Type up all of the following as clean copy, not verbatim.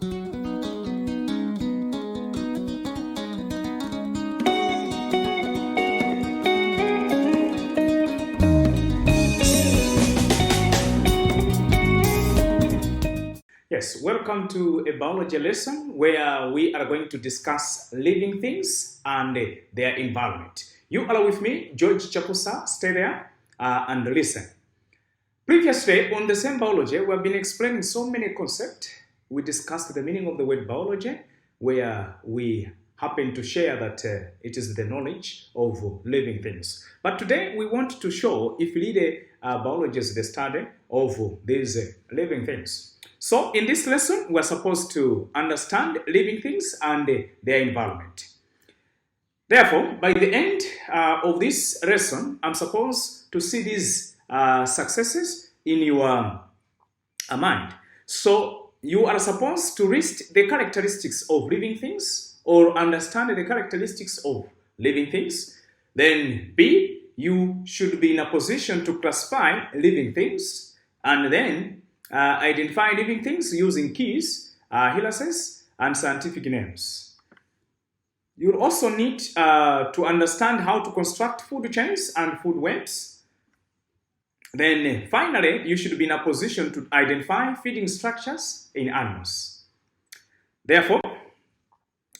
Yes, welcome to a biology lesson where we are going to discuss living things and their environment. You are with me, George Chapusa. Stay there and listen. Previously, on the same biology, we have been explaining so many concepts. We discussed the meaning of the word biology, where we happen to share that it is the knowledge of living things. But today, we want to show if really biology is the study of these living things. So in this lesson, we're supposed to understand living things and their environment. Therefore, by the end of this lesson, I'm supposed to see these successes in your mind. So you are supposed to list the characteristics of living things or understand the characteristics of living things. Then B, you should be in a position to classify living things and then identify living things using keys, helices, and scientific names. You'll also need to understand how to construct food chains and food webs. Then finally, you should be in a position to identify feeding structures in animals. Therefore,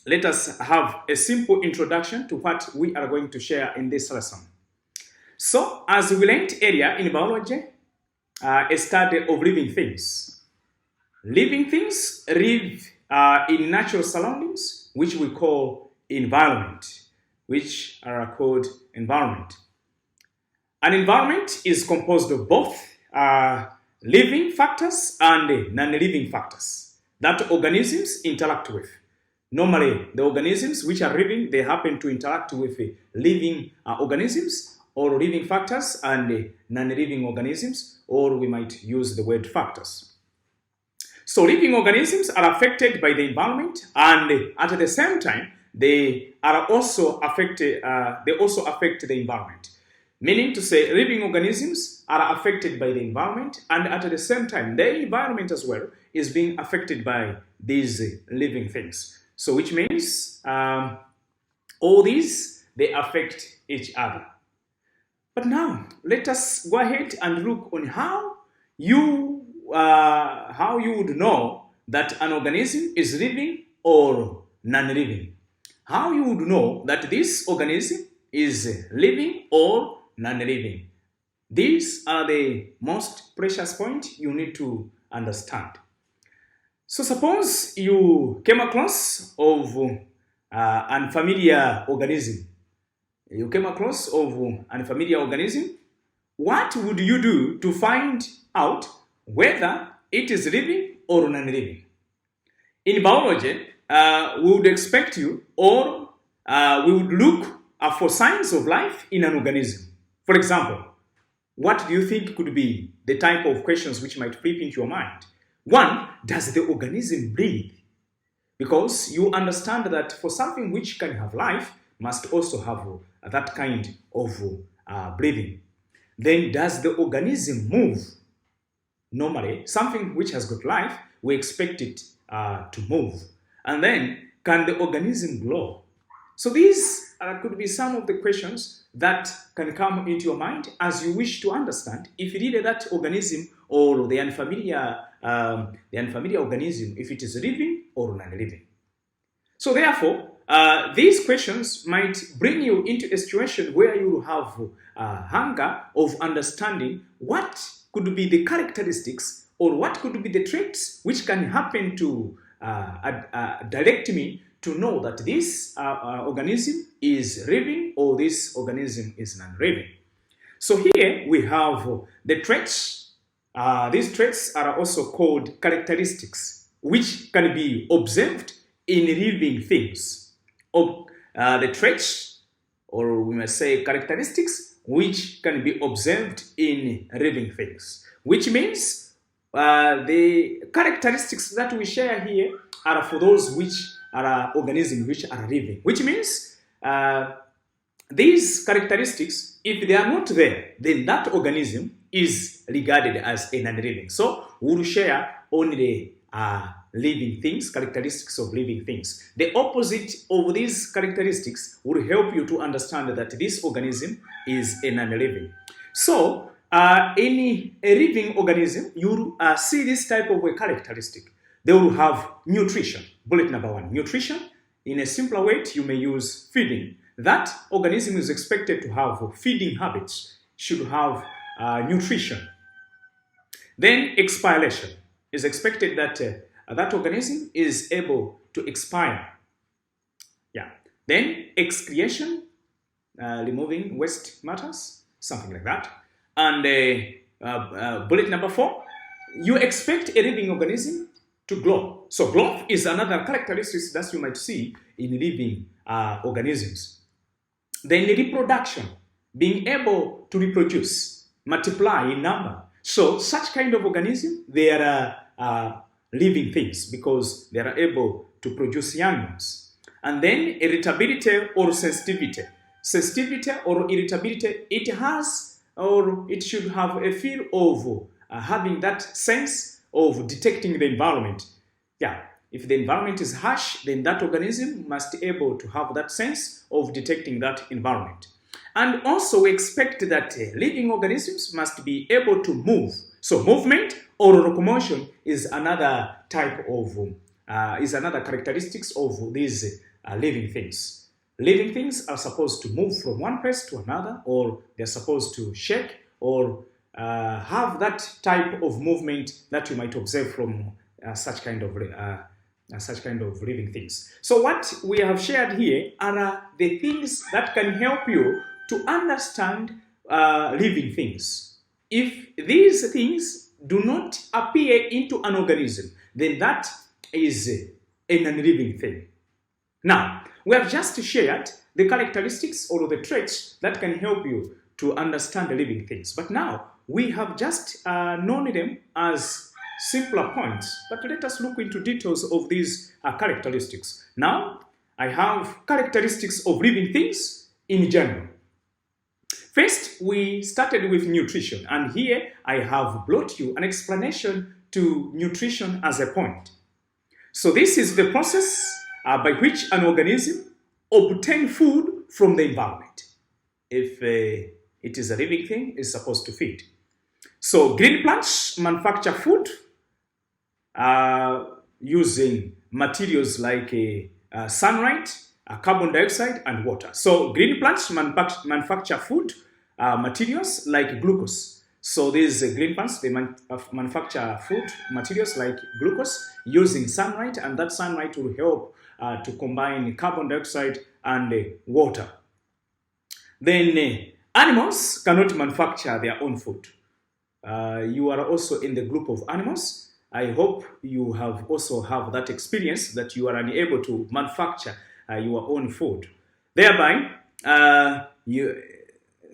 let us have a simple introduction to what we are going to share in this lesson. So, as we learned earlier in biology, a study of living things. Living things live in natural surroundings, which we call environment, which are called environment. An environment is composed of both living factors and non-living factors that organisms interact with. Normally, the organisms which are living, they happen to interact with living organisms or living factors and non-living organisms, or we might use the word factors. So living organisms are affected by the environment, and at the same time, they also affect the environment. Meaning to say, living organisms are affected by the environment, and at the same time, the environment as well is being affected by these living things. So which means all these, they affect each other. But now, let us go ahead and look on how you would know that an organism is living or non-living. How you would know that this organism is living or non-living. These are the most precious points you need to understand. So suppose you came across of an unfamiliar organism. You came across of an unfamiliar organism. What would you do to find out whether it is living or non-living? In biology, we would expect you, or we would look for signs of life in an organism. For example, what do you think could be the type of questions which might flip into your mind? One, does the organism breathe? Because you understand that for something which can have life, must also have that kind of breathing. Then does the organism move? Normally, something which has got life, we expect it to move. And then, can the organism grow? So these could be some of the questions that can come into your mind as you wish to understand if really that organism or the unfamiliar organism, if it is living or non-living. So therefore, these questions might bring you into a situation where you have hunger of understanding what could be the characteristics or what could be the traits which can happen to direct me to know that this organism is living or this organism is non-living. So here we have the traits. These traits are also called characteristics, which can be observed in living things. The traits, or we may say characteristics, which can be observed in living things. Which means the characteristics that we share here are for those which are organisms which are living. Which means these characteristics, if they are not there, then that organism is regarded as a non-living. So we'll share only living things, characteristics of living things. The opposite of these characteristics will help you to understand that this organism is a non-living. So, in a living organism, you see this type of a characteristic. They will have nutrition. Bullet number 1, nutrition. In a simpler way, you may use feeding. That organism is expected to have feeding habits, should have nutrition. Then expiration. Is expected that that organism is able to expire. Yeah. Then excretion, removing waste matters, something like that. And bullet number 4, you expect a living organism to grow. So growth is another characteristic that you might see in living organisms. Then reproduction, being able to reproduce, multiply in number. So such kind of organism, they are living things because they are able to produce young ones. And then irritability or sensitivity. Sensitivity or irritability, it has or it should have a feel of having that sense of detecting the environment. Yeah, if the environment is harsh, then that organism must be able to have that sense of detecting that environment. And also we expect that living organisms must be able to move. So movement or locomotion is another type of, is another characteristics of these living things. Living things are supposed to move from one place to another, or they're supposed to shake or have that type of movement that you might observe from such kind of living things. So what we have shared here are the things that can help you to understand living things. If these things do not appear into an organism, then that is a non-living thing. Now, we have just shared the characteristics or the traits that can help you to understand the living things. But now, we have just known them as simpler points. But let us look into details of these characteristics. Now, I have characteristics of living things in general. First, we started with nutrition, and here I have brought you an explanation to nutrition as a point. So this is the process by which an organism obtains food from the environment. If it is a living thing, it's supposed to feed. So green plants manufacture food using materials like sunlight, carbon dioxide, and water. So green plants manufacture food materials like glucose. So these green plants, they manufacture food materials like glucose using sunlight, and that sunlight will help to combine carbon dioxide and water. Then animals cannot manufacture their own food. You are also in the group of animals. I hope you have also have that experience that you are unable to manufacture your own food. Thereby,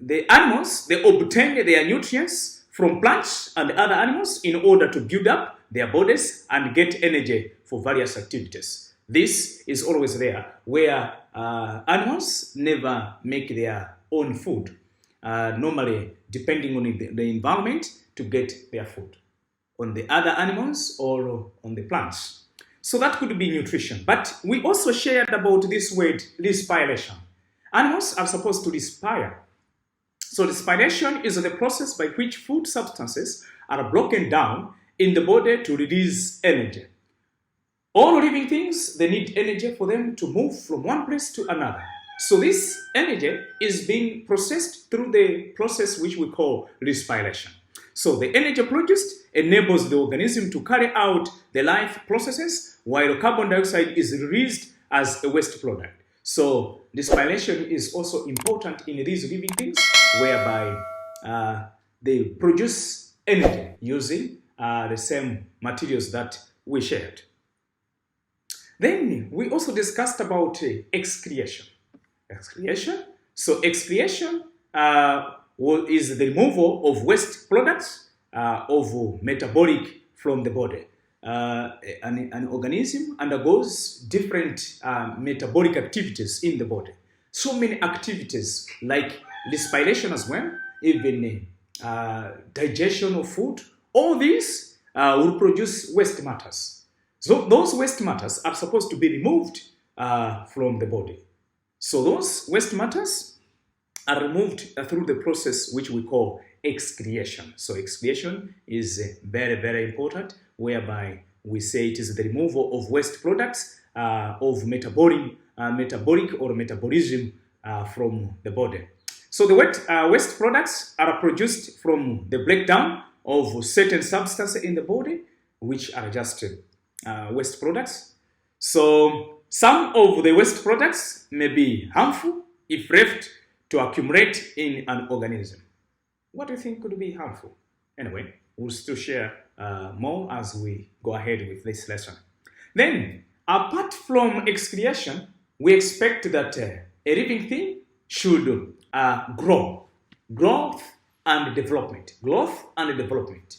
the animals, they obtain their nutrients from plants and other animals in order to build up their bodies and get energy for various activities. This is always there, where animals never make their own food, normally depending on the environment to get their food, on the other animals or on the plants. So that could be nutrition. But we also shared about this word, respiration. Animals are supposed to respire. So respiration is the process by which food substances are broken down in the body to release energy. All living things, they need energy for them to move from one place to another. So this energy is being processed through the process which we call respiration. So the energy produced enables the organism to carry out the life processes, while carbon dioxide is released as a waste product. So respiration is also important in these living things, whereby they produce energy using the same materials that we shared. Then we also discussed about excretion. Excretion. So excretion is the removal of waste products of metabolic from the body. An organism undergoes different metabolic activities in the body. So many activities like respiration as well, even digestion of food, all these will produce waste matters. So those waste matters are supposed to be removed from the body. So those waste matters are removed through the process which we call excretion. So excretion is very, very important, whereby we say it is the removal of waste products of metabolic or metabolism from the body. So the waste products are produced from the breakdown of certain substances in the body, which are just waste products. So some of the waste products may be harmful if left to accumulate in an organism. What do you think could be harmful? Anyway, we'll still share more as we go ahead with this lesson. Then, apart from excretion, we expect that a living thing should grow. Growth and development. Growth and development.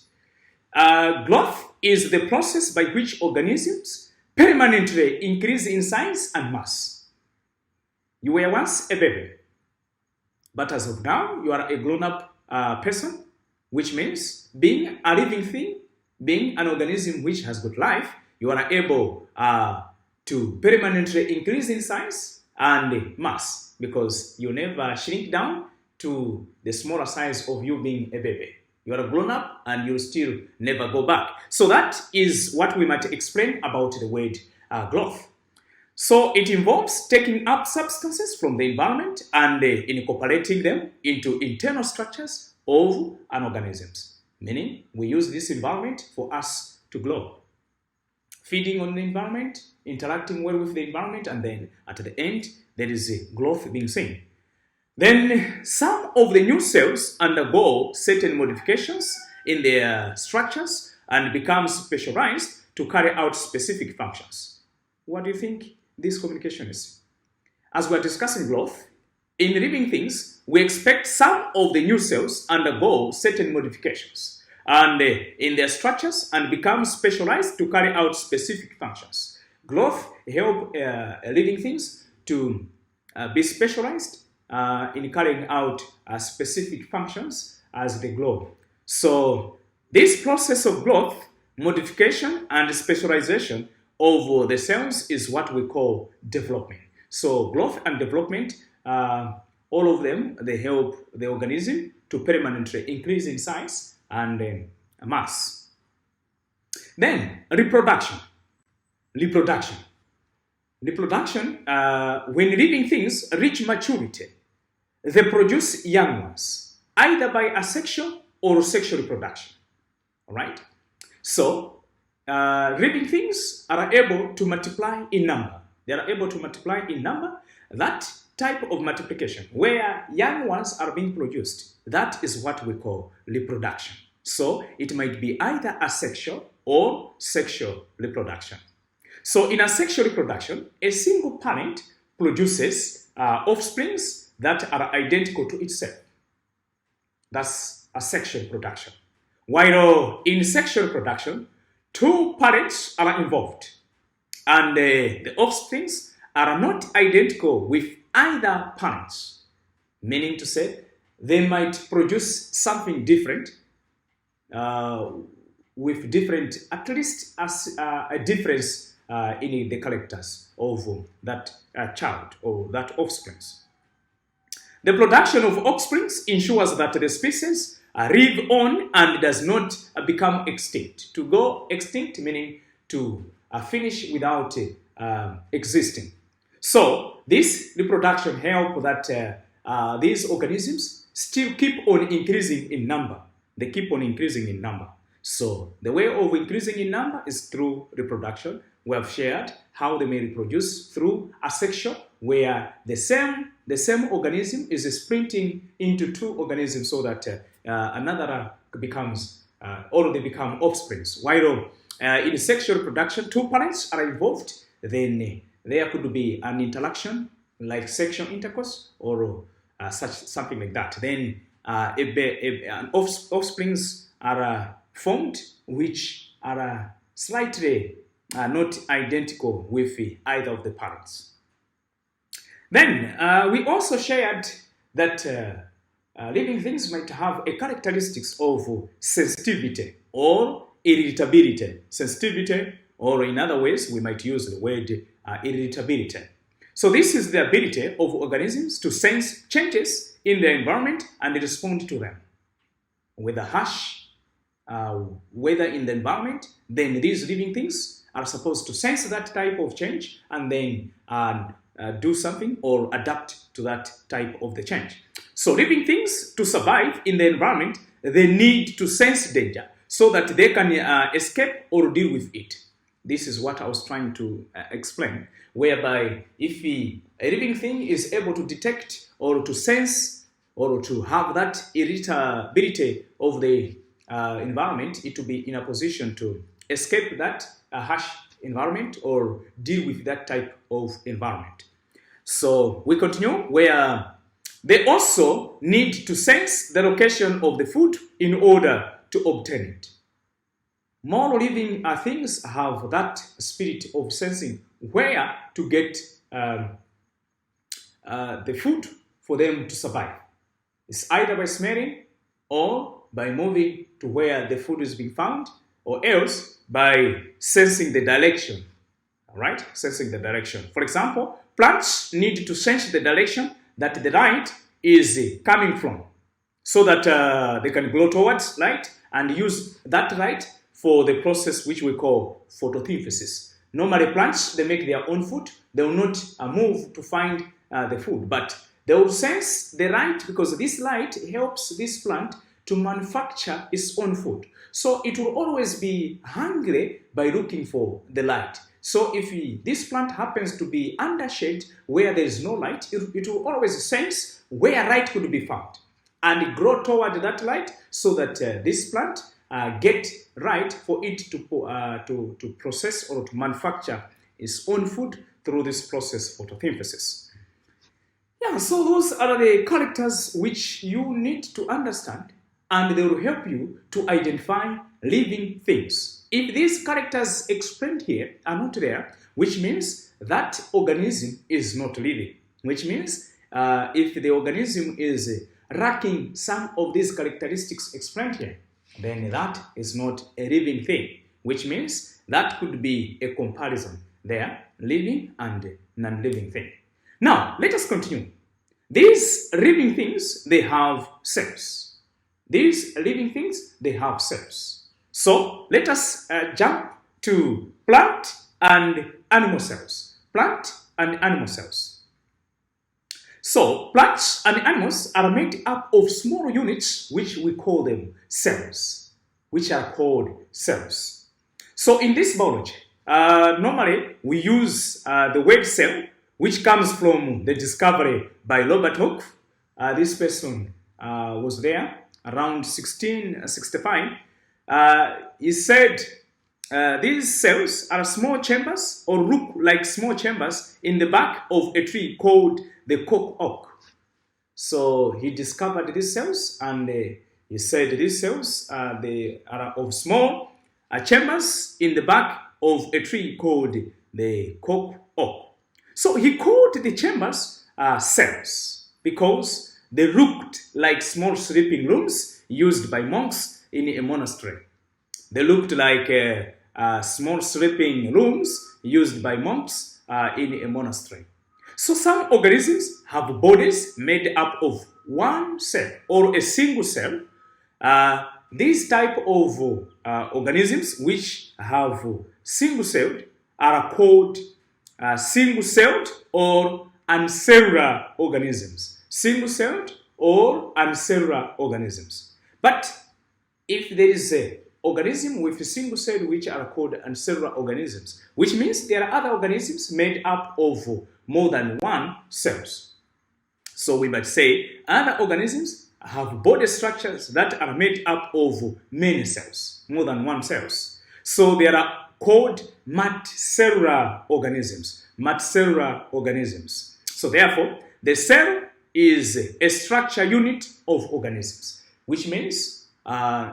Growth is the process by which organisms permanently increase in size and mass. You were once a baby, but as of now, you are a grown-up person, which means being a living thing, being an organism which has got life, you are able to permanently increase in size and mass because you never shrink down to the smaller size of you being a baby. You are grown up and you still never go back. So that is what we might explain about the word growth. So it involves taking up substances from the environment and incorporating them into internal structures of an organism. Meaning, we use this environment for us to grow. Feeding on the environment, interacting well with the environment, and then at the end, there is a growth being seen. Then some of the new cells undergo certain modifications in their structures and become specialized to carry out specific functions. What do you think this communication is? As we are discussing growth, in living things, we expect some of the new cells undergo certain modifications and in their structures and become specialized to carry out specific functions. Growth helps living things to be specialized in carrying out specific functions as they grow. So this process of growth, modification, and specialization of the cells is what we call development. So growth and development, all of them, they help the organism to permanently increase in size and mass. Then reproduction. Reproduction, when living things reach maturity, they produce young ones, either by asexual or sexual reproduction. All right? So, living things are able to multiply in number. They are able to multiply in number. That type of multiplication, where young ones are being produced, that is what we call reproduction. So, it might be either asexual or sexual reproduction. So in asexual reproduction, a single parent produces offsprings that are identical to itself. That's asexual reproduction. While in sexual reproduction, two parents are involved, and the offsprings are not identical with either parents, meaning to say they might produce something different with different, at least as a difference in the characters of that child or that offspring. The production of offsprings ensures that the species live on and does not become extinct. To go extinct meaning to finish without existing. So this reproduction helps that these organisms still keep on increasing in number. They keep on increasing in number. So the way of increasing in number is through reproduction. We have shared how they may reproduce through asexual, where the same organism is splitting into two organisms so that another becomes, or they become offsprings. While in sexual reproduction, two parents are involved, then there could be an interaction like sexual intercourse or something like that. Then offsprings are formed which are slightly not identical with either of the parents. Then we also shared that living things might have a characteristics of sensitivity or irritability. Sensitivity or in other ways, we might use the word irritability. So this is the ability of organisms to sense changes in their environment and respond to them. With a harsh weather in the environment, then these living things are supposed to sense that type of change and then do something or adapt to that type of the change. So living things, to survive in the environment, they need to sense danger so that they can escape or deal with it. This is what I was trying to explain, whereby if a living thing is able to detect or to sense or to have that irritability of the environment, it will be in a position to escape that harsh environment or deal with that type of environment. So we continue, where they also need to sense the location of the food in order to obtain it. More living things have that spirit of sensing where to get the food for them to survive. It's either by smelling or by moving to where the food is being found, or else by sensing the direction. All right, sensing the direction. For example, plants need to sense the direction that the light is coming from, so that they can grow towards light and use that light for the process which we call photosynthesis. Normally plants, they make their own food. They will not move to find the food, but they will sense the light, because this light helps this plant to manufacture its own food. So it will always be hungry by looking for the light. So if this plant happens to be under shade where there is no light, it will always sense where light could be found and grow toward that light, so that this plant get right for it to process or to manufacture its own food through this process, photosynthesis. Yeah, so those are the characters which you need to understand, and they will help you to identify living things. If these characters explained here are not there, which means that organism is not living, which means if the organism is lacking some of these characteristics explained here, then that is not a living thing, which means that could be a comparison there, living and non-living thing. Now, let us continue. These living things, they have cells. These living things, they have cells. So, let us jump to plant and animal cells. Plant and animal cells. So, plants and animals are made up of small units, which we call them cells, which are called cells. So, in this biology, normally we use the word cell, which comes from the discovery by Robert Hooke. This person was there around 1665. He said these cells are small chambers, or look like small chambers in the back of a tree called the cork oak. So he discovered these cells, and he said these cells they are of small chambers in the back of a tree called the cork oak. So he called the chambers cells because they looked like small sleeping rooms used by monks in a monastery. They looked like small sleeping rooms used by monks in a monastery. So some organisms have bodies made up of one cell or a single cell. These type of organisms which have single-celled are called single-celled or unicellular organisms. Single-celled or unicellular organisms. But if there is an organism with a single cell, which are called unicellular organisms, which means there are other organisms made up of more than one cells. So we might say other organisms have body structures that are made up of many cells, more than one cells. So they are called multicellular organisms. Multicellular organisms. So therefore, the cell is a structure unit of organisms, which means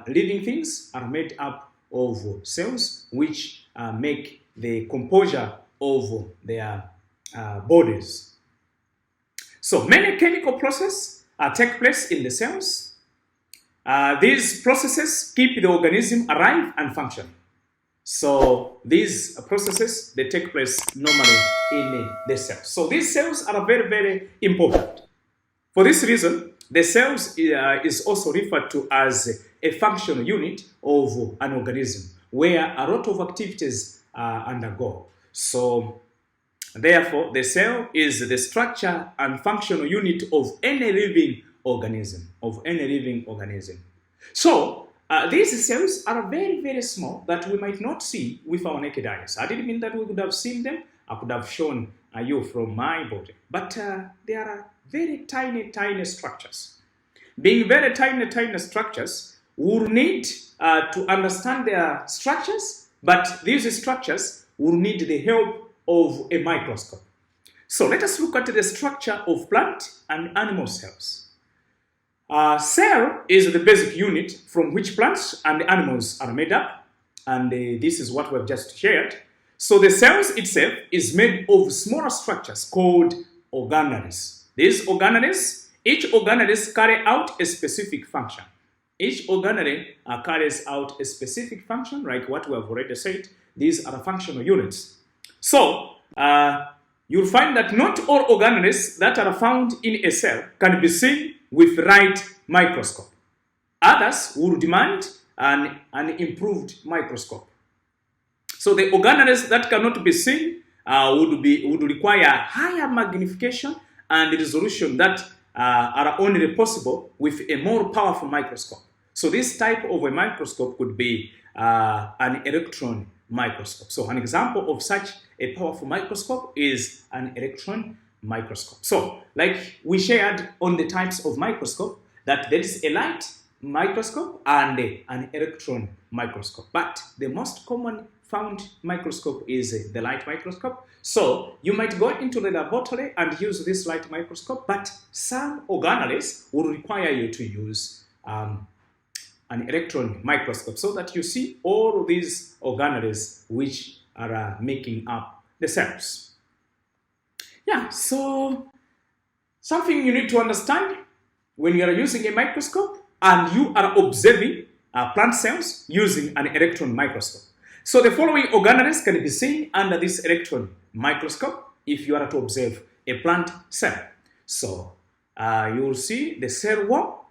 living things are made up of cells which make the composure of their bodies. So many chemical processes take place in the cells. These processes keep the organism alive and functioning. So these processes, they take place normally in the cells. So these cells are very, very important. For this reason, the cells is also referred to as a functional unit of an organism where a lot of activities undergo. So therefore, the cell is the structure and functional unit of any living organism, So these cells are very, very small that we might not see with our naked eyes. I didn't mean that we could have seen them. I could have shown you from my body. But they are very tiny, tiny structures. Being very tiny, tiny structures, we'll need to understand their structures, but these structures will need the help of a microscope. So let us look at the structure of plant and animal cells. Cell is the basic unit from which plants and animals are made up, and this is what we've just shared. So the cells itself is made of smaller structures called organelles. These organelles, each organelles carry out a specific function. Each organelle carries out a specific function, like what we have already said. These are functional units. So you'll find that not all organelles that are found in a cell can be seen with right microscope. Others will demand an improved microscope. So the organelles that cannot be seen would require higher magnification and resolution that are only possible with a more powerful microscope. So this type of a microscope could be an electron microscope. So an example of such a powerful microscope is an electron microscope. So like we shared on the types of microscope, that there is a light microscope and an electron microscope. But the most common found microscope is the light microscope. So you might go into the laboratory and use this light microscope, but some organelles will require you to use an electron microscope so that you see all these organelles which are making up the cells. Yeah, so something you need to understand when you are using a microscope and you are observing plant cells using an electron microscope. So the following organelles can be seen under this electron microscope if you are to observe a plant cell. So you will see the cell wall,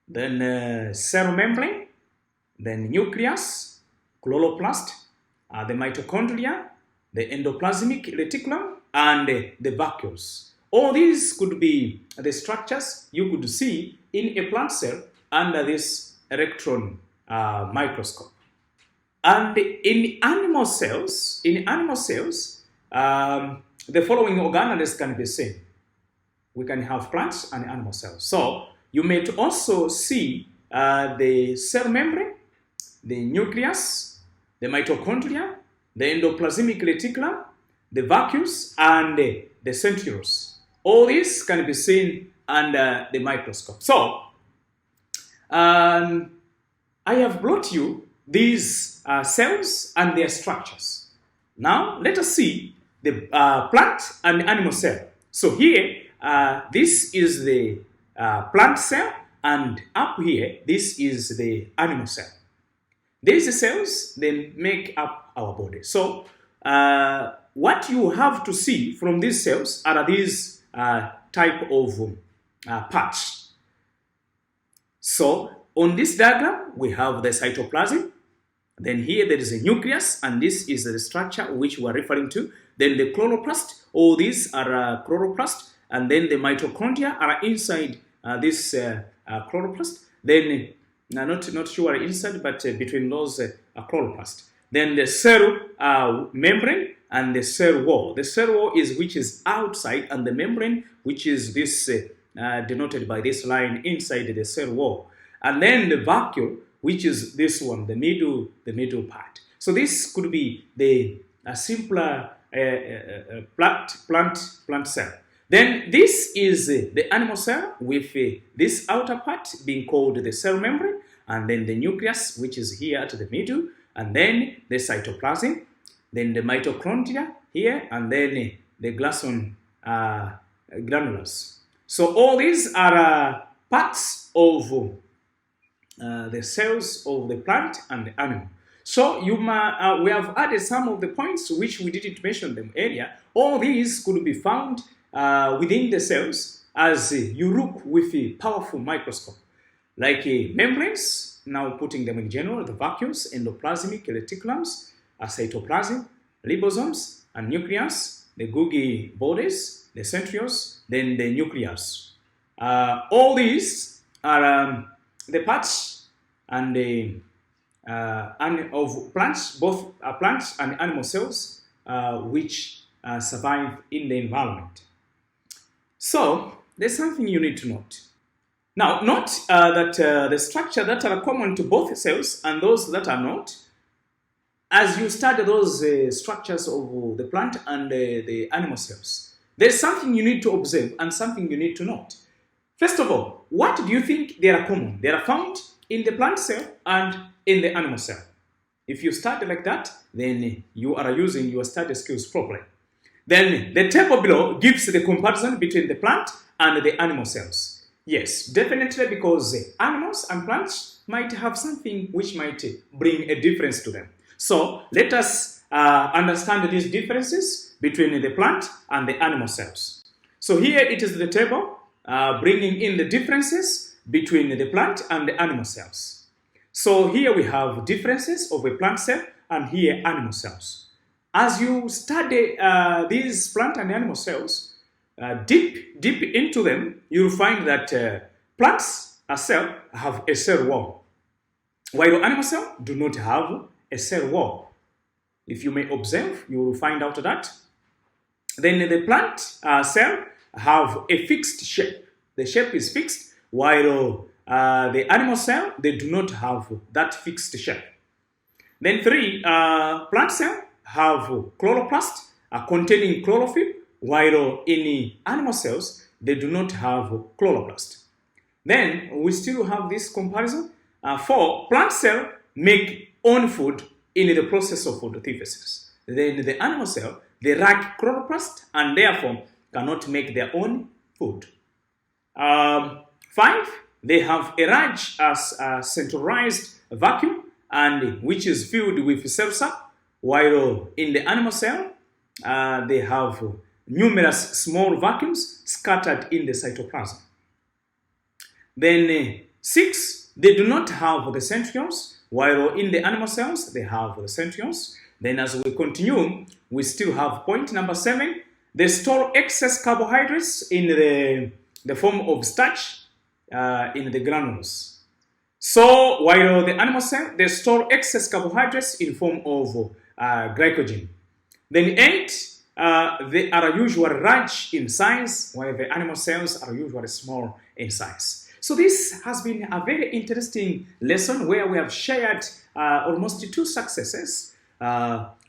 then cell membrane, then nucleus, chloroplast, the mitochondria, the endoplasmic reticulum, and the vacuoles. All these could be the structures you could see in a plant cell under this electron microscope. And in animal cells, the following organelles can be seen. We can have plants and animal cells. So you may also see the cell membrane, the nucleus, the mitochondria, the endoplasmic reticulum, the vacuoles, and the centrioles. All these can be seen under the microscope. So I have brought you these cells and their structures. Now let us see the plant and animal cell. So here, this is the plant cell, and up here, this is the animal cell. These cells, they make up our body. So what you have to see from these cells are these type of parts. So on this diagram, we have the cytoplasm. Then here there is a nucleus, and this is the structure which we are referring to. Then the chloroplast, all these are chloroplast, and then the mitochondria are inside this chloroplast. Then, not sure inside, but between those chloroplast. Then the cell membrane and the cell wall. The cell wall is which is outside, and the membrane, which is this denoted by this line inside the cell wall. And then the vacuole, which is this one, the middle part. So this could be the simpler plant cell. Then this is the animal cell with this outer part being called the cell membrane, and then the nucleus, which is here at the middle, and then the cytoplasm, then the mitochondria here, and then the glasson granulars. So all these are parts of the cells of the plant and the animal. So we have added some of the points which we didn't mention them earlier. All these could be found within the cells as you look with a powerful microscope, like membranes, now putting them in general, the vacuoles, endoplasmic reticulums, cytoplasm, ribosomes, and nucleus, the Golgi bodies, the centrioles, then the nucleus. All these are the parts and of plants, both plants and animal cells, which survive in the environment. So there's something you need to note. Now, note that the structure that are common to both cells and those that are not, as you study those structures of the plant and the animal cells, there's something you need to observe and something you need to note. First of all, what do you think they are common? They are found in the plant cell and in the animal cell. If you study like that, then you are using your study skills properly. Then the table below gives the comparison between the plant and the animal cells. Yes, definitely, because animals and plants might have something which might bring a difference to them. So let us understand these differences between the plant and the animal cells. So here it is the table bringing in the differences between the plant and the animal cells. So here we have differences of a plant cell and here animal cells. As you study these plant and animal cells, deep into them, you'll find that plants as cell have a cell wall, while animal cells do not have a cell wall. If you may observe, you will find out that. Then the plant cell have a fixed shape. The shape is fixed, while the animal cell, they do not have that fixed shape. Then plant cell have chloroplast containing chlorophyll, while in animal cells, they do not have chloroplast. Then we still have this comparison. For plant cell make own food in the process of photosynthesis. Then the animal cell, they lack chloroplast and therefore cannot make their own food. 5, they have a large centralized vacuum and which is filled with cell sap, while in the animal cell, they have numerous small vacuums scattered in the cytoplasm. Then 6, they do not have the centrioles, while in the animal cells, they have the centrioles. Then as we continue, we still have point number 7. They store excess carbohydrates in the form of starch in the granules. So while the animal cell, they store excess carbohydrates in form of glycogen. Then 8, they are usually large in size, while the animal cells are usually small in size. So this has been a very interesting lesson where we have shared almost 2 successes.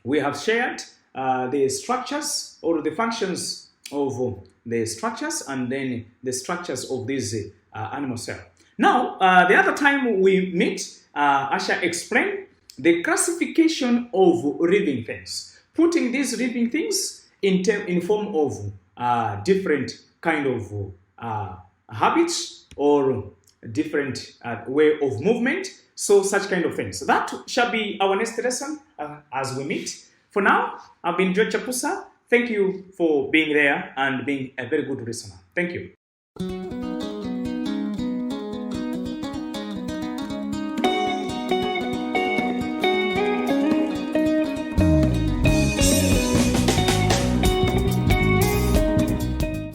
We have shared the structures or the functions of the structures and then the structures of this animal cell. Now, the other time we meet, I shall explain the classification of living things, putting these living things in form of different kind of habits or different way of movement, so such kind of things. That shall be our next lesson as we meet. For now, I've been George Chapusa. Thank you for being there and being a very good listener. Thank you.